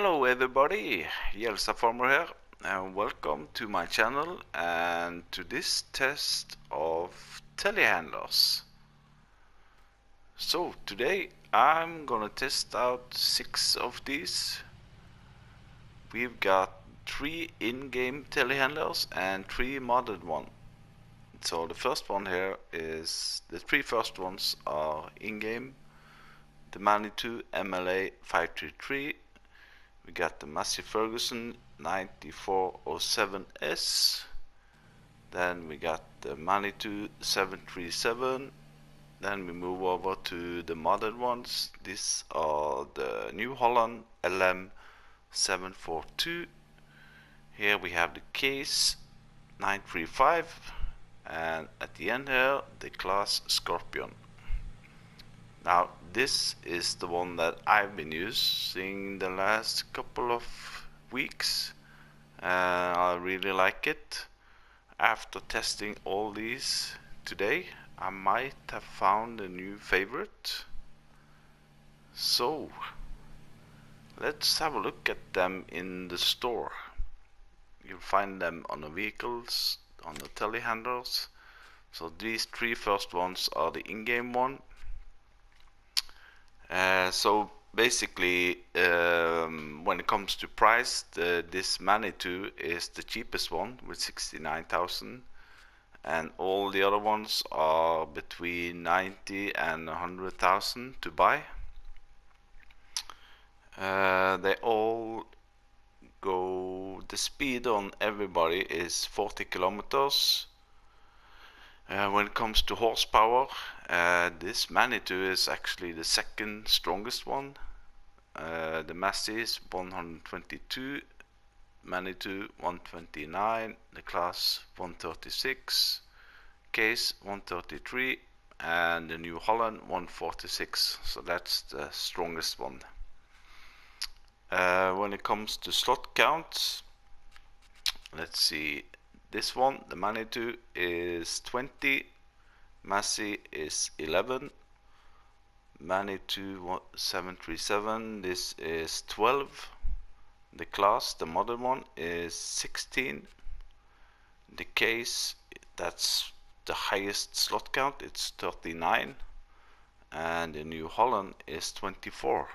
Hello everybody, Jelsa Farmer here, and welcome to my channel and to this test of telehandlers. So today I'm gonna test out 6 of these. We've got 3 in-game telehandlers and 3 modded ones. So the first one here is, the 3 first ones are in-game. The Manitou MLA 533. We got the Massey Ferguson 9407S. Then we got the Manitou 737. Then we move over to the modded ones. These are the New Holland LM 742. Here we have the Claas 935. And at the end here, the Claas Scorpion. Now this is the one that I've been using the last couple of weeks, and I really like it. After testing all these today, I might have found a new favorite. So let's have a look at them in the store. You'll find them on the vehicles, on the telehandlers. So these 3 first ones are the in-game one. So basically, when it comes to price, this Manitou is the cheapest one with 69,000, and all the other ones are between 90 and 100,000 to buy. They all go, the speed on everybody is 40 kilometers. When it comes to horsepower, this Manitou is actually the second strongest one. The Massey is 122, Manitou 129, the Claas 136, Case 133, and the New Holland 146. So that's the strongest one. When it comes to slot counts, let's see. This one, the Manitou, is 20, Massey is 11, Manitou 737, this is 12, the Claas, the modern one, is 16, the Case, that's the highest slot count, it's 39, and the New Holland is 24.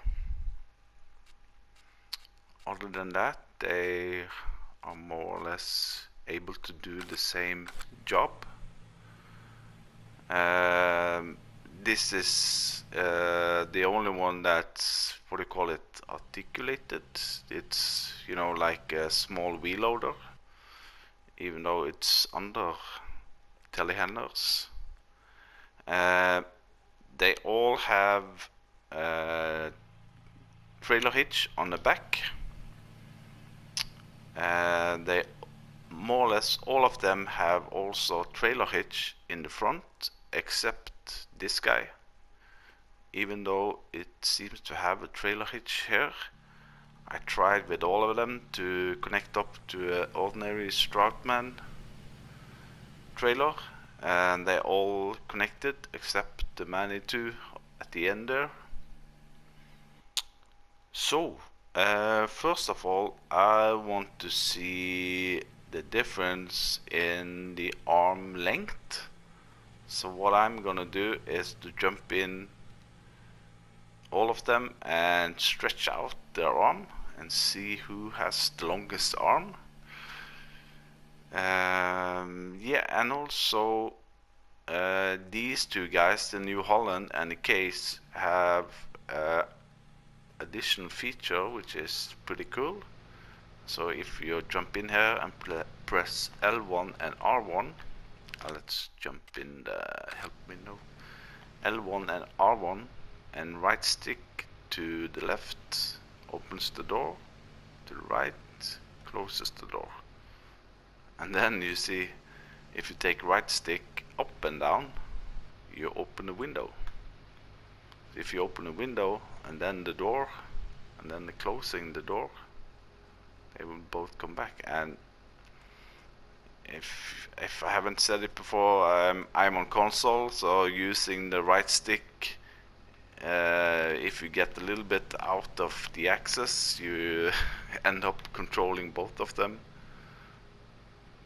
Other than that, they are more or less able to do the same job. This is the only one that's, what do you call it, articulated. It's, you know, like a small wheel loader, even though it's under telehandlers. They all have trailer hitch on the back. They more or less all of them have also trailer hitch in the front, except this guy. Even though it seems to have a trailer hitch here, I tried with all of them to connect up to an ordinary Strautman trailer, and they're all connected except the Manitou at the end there. So first of all, I want to see the difference in the arm length. So what I'm gonna do is to jump in all of them and stretch out their arm and see who has the longest arm. Yeah, and also these 2 guys, the New Holland and the Case, have additional feature which is pretty cool. So if you jump in here and press L1 and R1, let's jump in the help window, L1 and R1, and right stick to the left opens the door, to the right closes the door. And then you see, if you take right stick up and down, you open the window. If you open the window and then the door and then the closing the door, they will both come back. And if I haven't said it before, I'm on console, so using the right stick If you get a little bit out of the axis, you end up controlling both of them.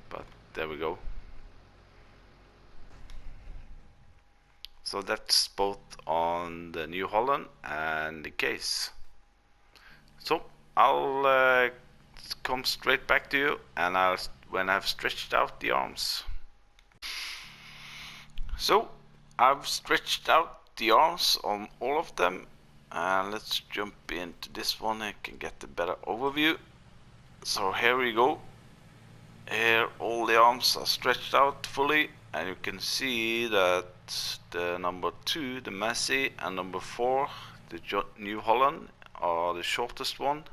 But there we go. So that's both on the New Holland and the case. So I'll come straight back to you, and when I've stretched out the arms. So I've stretched out the arms on all of them, and let's jump into this one. I can get a better overview. So here we go. Here all the arms are stretched out fully, and you can see that the number 2, the Massey, and number 4, the New Holland, are the shortest one,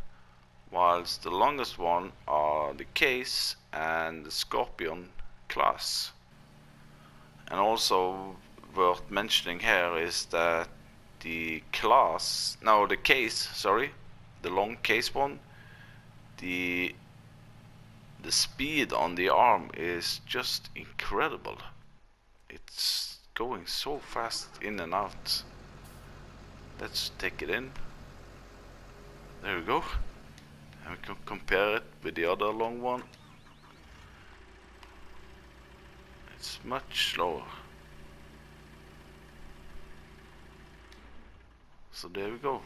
whilst the longest one are the Case and the Scorpion Claas. And also worth mentioning here is that the Case, sorry, the long Case one, the speed on the arm is just incredible. It's going so fast in and out. Let's take it in. There we go. And we can compare it with the other long one. It's much slower. So there we go.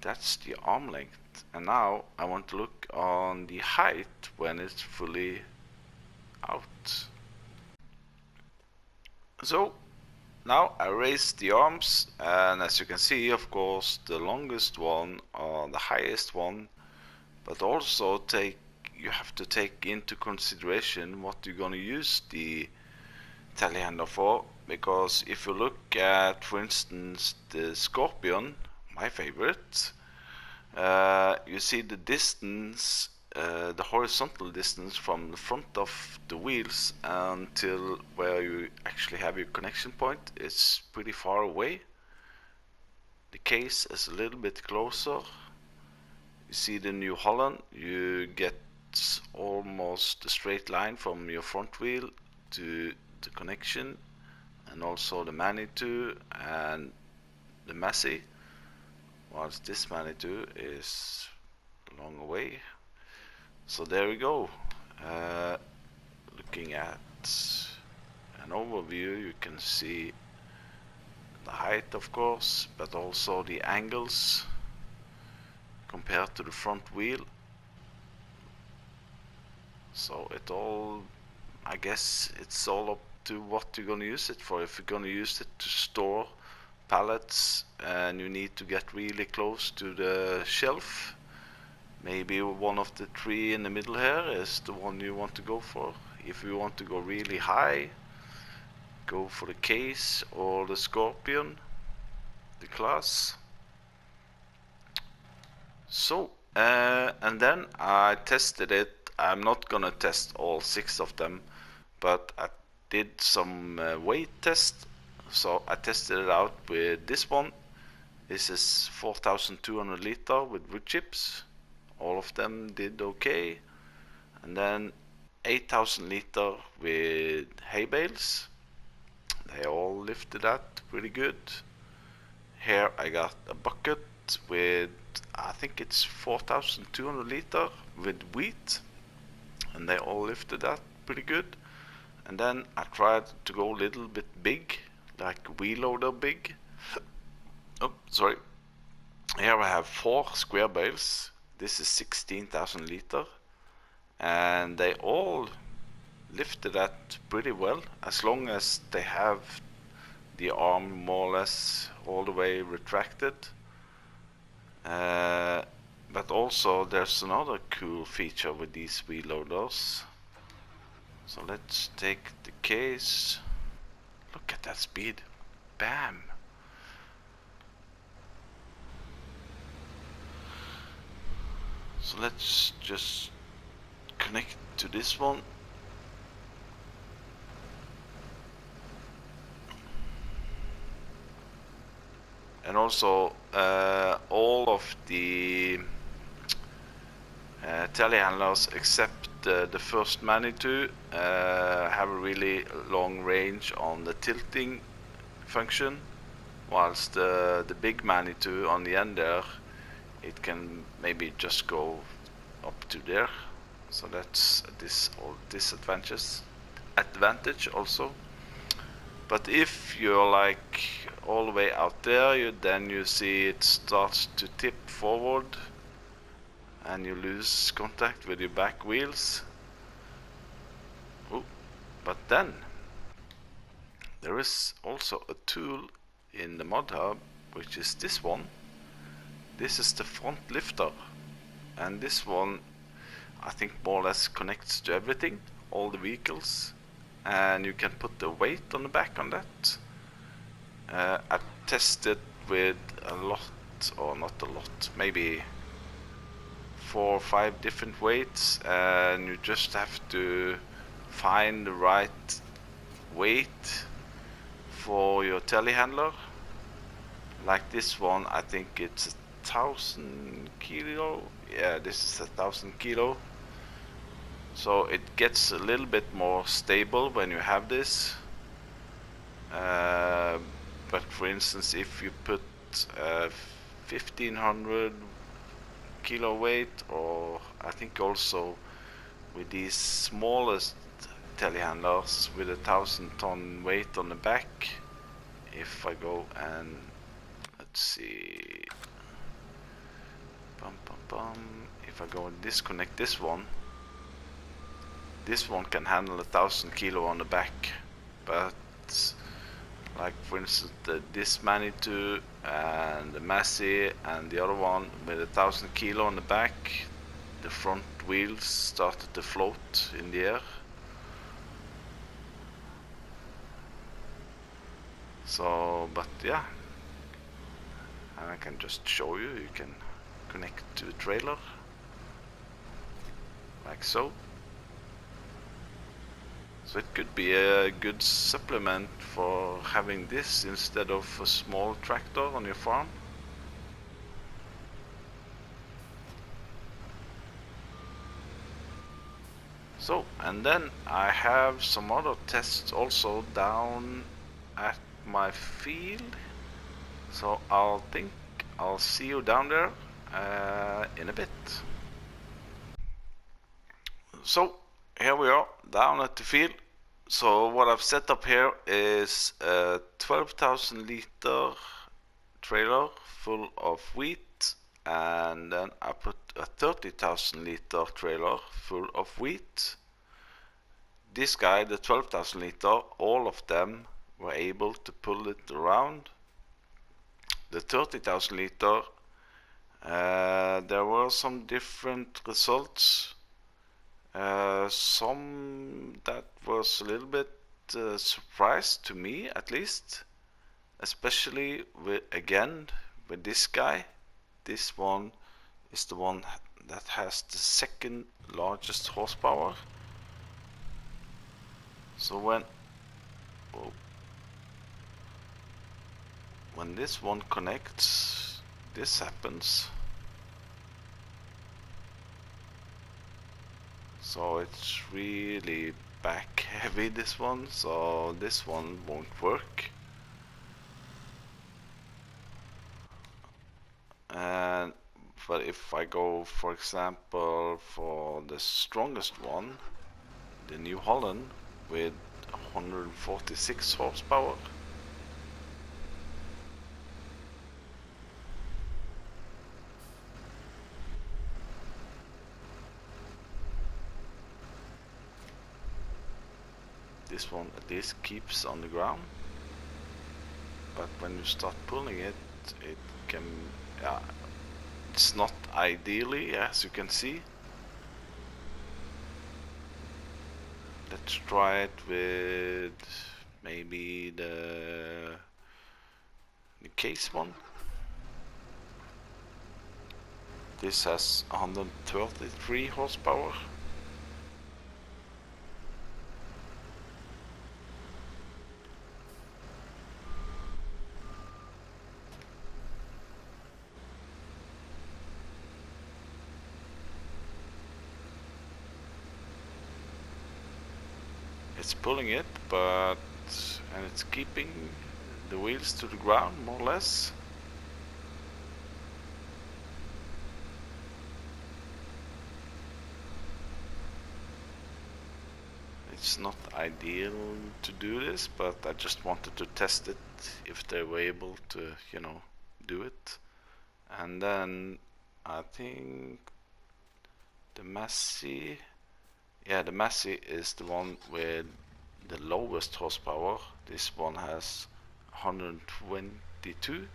That's the arm length. And now I want to look on the height when it's fully out. So now I raised the arms, and as you can see, of course, the longest one are the highest one, but also you have to take into consideration what you're going to use the telehandler for, because if you look at, for instance, the Scorpion, my favorite, you see the distance, the horizontal distance from the front of the wheels until where you actually have your connection point is pretty far away. The Case is a little bit closer. You see the New Holland, you get almost a straight line from your front wheel to the connection, and also the Manitou and the Massey, whilst this Manitou is a long way. So there we go. Looking at an overview, you can see the height, of course, but also the angles compared to the front wheel. So I guess it's all up to what you're going to use it for. If you're going to use it to store pallets and you need to get really close to the shelf, maybe one of the 3 in the middle here is the one you want to go for. If you want to go really high, go for the Case or the Scorpion, the Claas. So, and then I tested it. I'm not gonna test all 6 of them, but I did some weight test. So I tested it out with this one. This is 4,200 liter with wood chips. All of them did okay. And then 8,000 liter with hay bales. They all lifted that pretty good. Here I got a bucket with, I think it's 4,200 liter with wheat, and they all lifted that pretty good. And then I tried to go a little bit big, like wheel loader big. Oh, sorry. Here I have 4 square bales. This is 16,000 liter, and they all lifted that pretty well, as long as they have the arm more or less all the way retracted. But also there's another cool feature with these wheel loaders. So let's take the Case. Look at that speed. Bam! So let's just connect to this one. And also all of the telehandlers except the first Manitou have a really long range on the tilting function. whilst the big Manitou on the end there, it can maybe just go up to there. So that's this or advantage also. But if you're like all the way out there, then you see it starts to tip forward and you lose contact with your back wheels. Ooh. But then there is also a tool in the mod hub, which is this one. This is the front lifter, and this one I think more or less connects to everything, all the vehicles, and you can put the weight on the back on that. I've tested with a lot, or not a lot, maybe 4 or 5 different weights, and you just have to find the right weight for your telehandler. Like this one, I think it's 1,000 kilo. Yeah, this is 1,000 kilo. So it gets a little bit more stable when you have this. But for instance, if you put 1,500 kilo weight, or I think also with these smallest telehandlers with 1,000-ton weight on the back, if I go and let's see, if I go and disconnect this one can handle 1,000 kilo on the back. But like for instance this Manitou and the Massey and the other one with 1,000 kilo on the back, the front wheels started to float in the air. So, but yeah, and I can just show you, you can connect to a trailer like so. So it could be a good supplement for having this instead of a small tractor on your farm. So, and then I have some other tests also down at my field. So I'll see you down there in a bit. So here we are down at the field. So what I've set up here is a 12,000 liter trailer full of wheat, and then I put a 30,000 liter trailer full of wheat. This guy, the 12,000 liter, all of them were able to pull it around. The 30,000 liter, there were some different results. Some that was a little bit surprise to me, at least, especially with this guy. This one is the one that has the second largest horsepower. So when this one connects, this happens. So it's really back heavy, this one, so this one won't work. But if I go, for example, for the strongest one, the New Holland with 146 horsepower, this one at least keeps on the ground, but when you start pulling it, it can, yeah, it's not ideally, as you can see. Let's try it with maybe the case one. This has 133 horsepower. It's pulling it, and it's keeping the wheels to the ground, more or less. It's not ideal to do this, but I just wanted to test it if they were able to, you know, do it. And then I think the Massey, yeah, the Massey is the one with the lowest horsepower. This one has 122.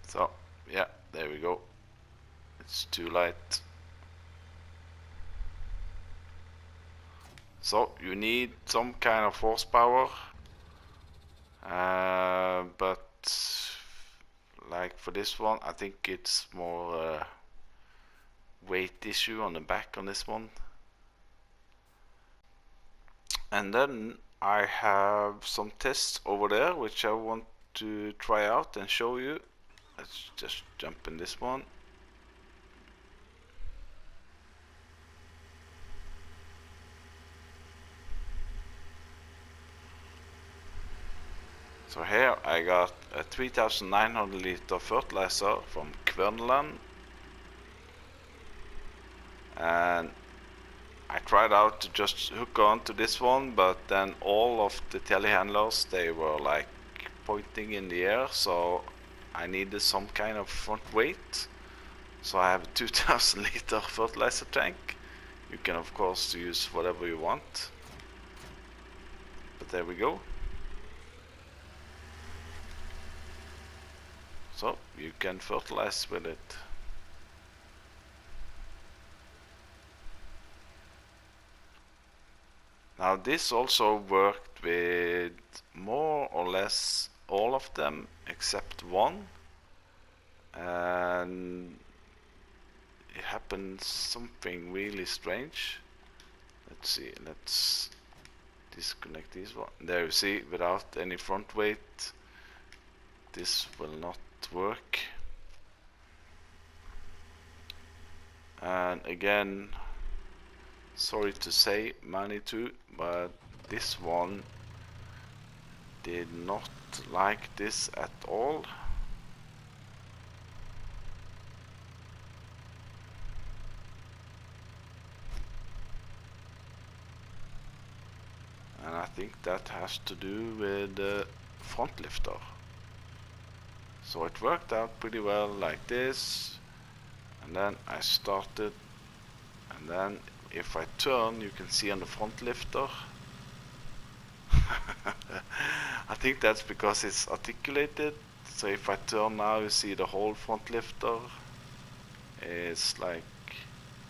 So yeah, there we go. It's too light. So you need some kind of horsepower, but like for this one, I think it's more weight issue on the back on this one. And then I have some tests over there which I want to try out and show you. Let's just jump in this one. So here I got a 3,900 liter fertilizer from Holland, and I tried out to just hook on to this one, but then all of the telehandlers, they were like pointing in the air, so I needed some kind of front weight. So I have a 2,000 liter fertilizer tank. You can of course use whatever you want, but there we go. So you can fertilize with it. Now this also worked with more or less all of them except one, and it happened something really strange. Let's see, let's disconnect this one. There you see, without any front weight, this will not work. And again, sorry to say, Manitou, but this one did not like this at all. And I think that has to do with the front lifter. So it worked out pretty well like this, and then I started, and then if I turn, you can see on the front lifter. I think that's because it's articulated. So if I turn now, you see the whole front lifter. It's like,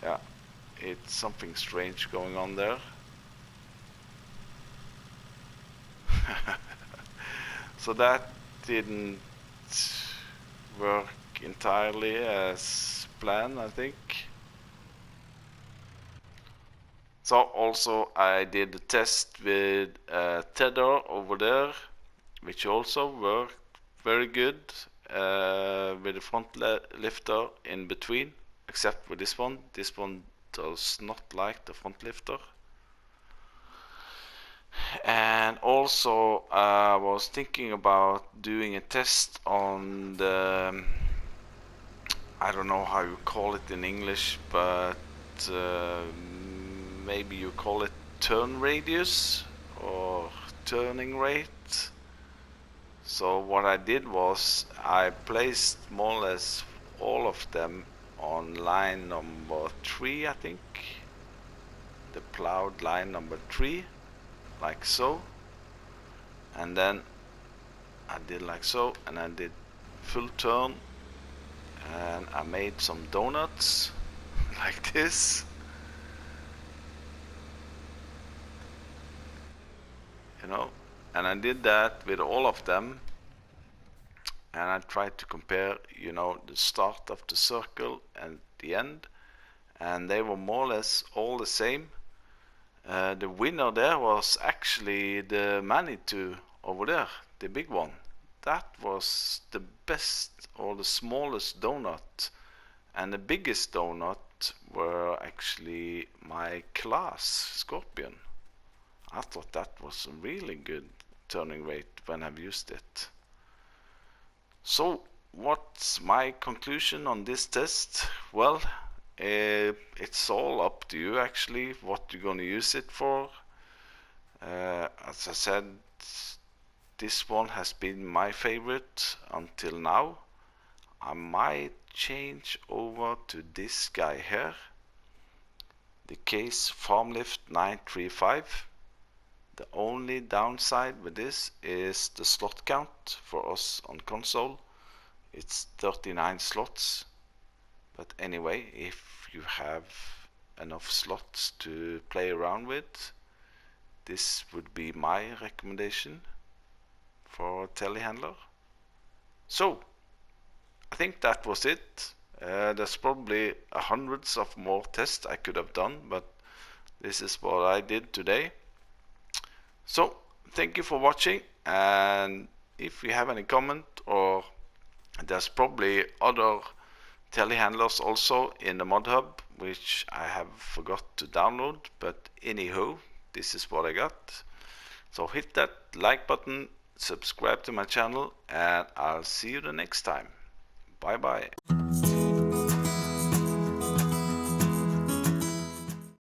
yeah, it's something strange going on there. So that didn't work entirely as planned, I think. So also I did a test with a tether over there, which also worked very good with the front lifter in between, except with this one. This one does not like the front lifter. And also I was thinking about doing a test on the, I don't know how you call it in English, but maybe you call it turn radius or turning rate. So what I did was I placed more or less all of them on line number 3, I think, the plowed line number 3, like so, and then I did like so, and I did full turn, and I made some donuts like this. You know, and I did that with all of them, and I tried to compare, you know, the start of the circle and the end, and they were more or less all the same. The winner there was actually the Manitou over there, the big one. That was the best, or the smallest donut, and the biggest donut were actually my Claas Scorpion. I thought that was a really good turning rate when I've used it. So what's my conclusion on this test? Well, it's all up to you actually what you're going to use it for. As I said, this one has been my favorite until now. I might change over to this guy here, the Case Farmlift 935. The only downside with this is the slot count for us on console. It's 39 slots, but anyway, if you have enough slots to play around with, this would be my recommendation for Telehandler. So I think that was it. There's probably hundreds of more tests I could have done, but this is what I did today. So thank you for watching, and if you have any comment, or there's probably other telehandlers also in the mod hub which I have forgot to download, but anyhow, this is what I got. So hit that like button, subscribe to my channel, and I'll see you the next time. Bye bye.